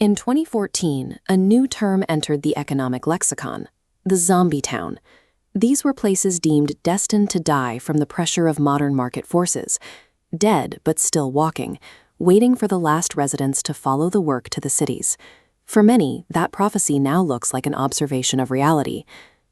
In 2014, a new term entered the economic lexicon, the zombie town. These were places deemed destined to die from the pressure of modern market forces, dead but still walking, waiting for the last residents to follow the work to the cities. For many, that prophecy now looks like an observation of reality.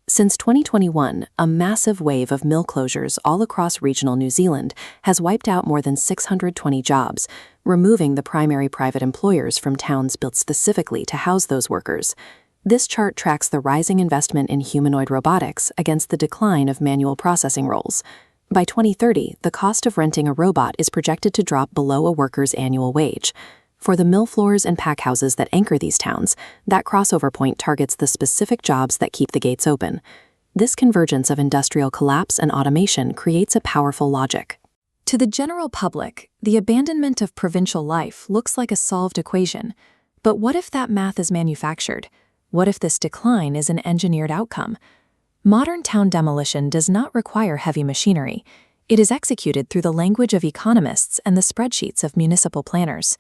Since 2021, a massive wave of mill closures all across regional New Zealand has wiped out more than 620 jobs, removing the primary private employers from towns built specifically to house those workers. This chart tracks the rising investment in humanoid robotics against the decline of manual processing roles. By 2030, the cost of renting a robot is projected to drop below a worker's annual wage. For the mill floors and packhouses that anchor these towns, that crossover point targets the specific jobs that keep the gates open. This convergence of industrial collapse and automation creates a powerful logic. To the general public, the abandonment of provincial life looks like a solved equation. But what if that math is manufactured? What if this decline is an engineered outcome? Modern town demolition does not require heavy machinery. It is executed through the language of economists and the spreadsheets of municipal planners.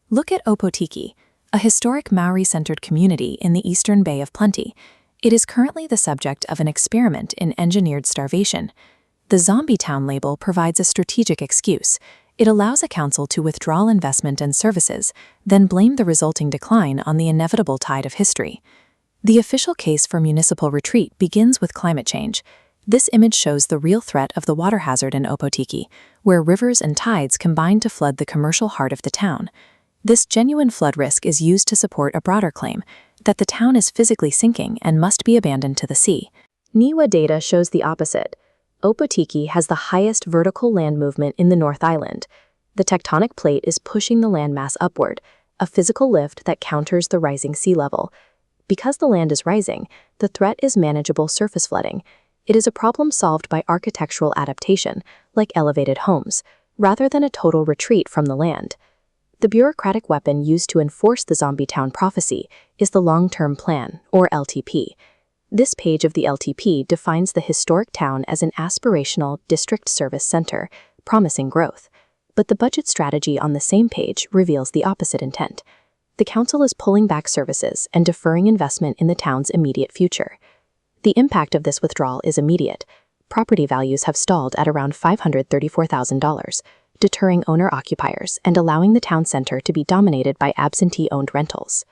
Look at Ōpōtiki, a historic Maori-centered community in the Eastern Bay of Plenty. It is currently the subject of an experiment in engineered starvation. The zombie town label provides a strategic excuse. It allows a council to withdraw investment and services, then blame the resulting decline on the inevitable tide of history. The official case for municipal retreat begins with climate change. This image shows the real threat of the water hazard in Ōpōtiki, where rivers and tides combine to flood the commercial heart of the town. This genuine flood risk is used to support a broader claim that the town is physically sinking and must be abandoned to the sea. NIWA data shows the opposite. Ōpōtiki has the highest vertical land movement in the North Island. The tectonic plate is pushing the landmass upward, a physical lift that counters the rising sea level. Because the land is rising, the threat is manageable surface flooding. It is a problem solved by architectural adaptation, like elevated homes, rather than a total retreat from the land. The bureaucratic weapon used to enforce the zombie town prophecy is the long-term plan, or LTP. This page of the LTP defines the historic town as an aspirational district service center, promising growth. But the budget strategy on the same page reveals the opposite intent. The council is pulling back services and deferring investment in the town's immediate future. The impact of this withdrawal is immediate. Property values have stalled at around $534,000, deterring owner-occupiers and allowing the town center to be dominated by absentee-owned rentals.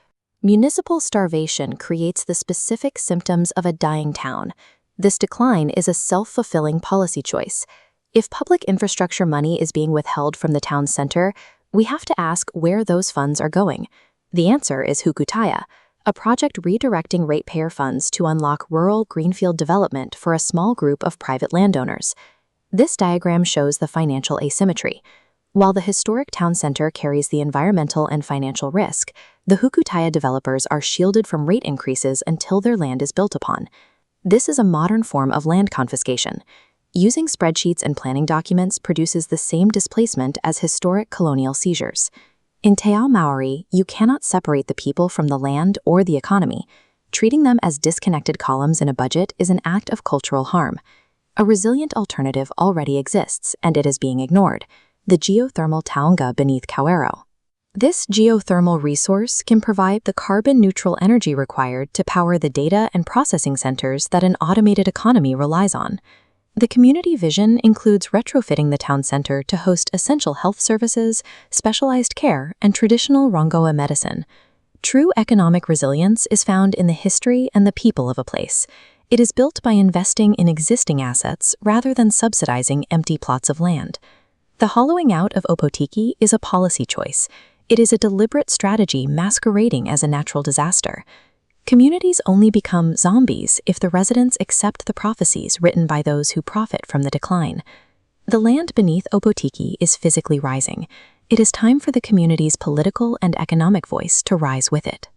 Municipal starvation creates the specific symptoms of a dying town. This decline is a self-fulfilling policy choice. If public infrastructure money is being withheld from the town center, we have to ask where those funds are going. The answer is Hukutaya, a project redirecting ratepayer funds to unlock rural greenfield development for a small group of private landowners. This diagram shows the financial asymmetry. While the historic town center carries the environmental and financial risk, the Hukutaya developers are shielded from rate increases until their land is built upon. This is a modern form of land confiscation. Using spreadsheets and planning documents produces the same displacement as historic colonial seizures. In Te Ao Maori, you cannot separate the people from the land or the economy. Treating them as disconnected columns in a budget is an act of cultural harm. A resilient alternative already exists, and it is being ignored: the geothermal taonga beneath Kawerau. This geothermal resource can provide the carbon-neutral energy required to power the data and processing centers that an automated economy relies on. The community vision includes retrofitting the town center to host essential health services, specialized care, and traditional Rongoa medicine. True economic resilience is found in the history and the people of a place. It is built by investing in existing assets rather than subsidizing empty plots of land. The hollowing out of Ōpōtiki is a policy choice. It is a deliberate strategy masquerading as a natural disaster. Communities only become zombies if the residents accept the prophecies written by those who profit from the decline. The land beneath Ōpōtiki is physically rising. It is time for the community's political and economic voice to rise with it.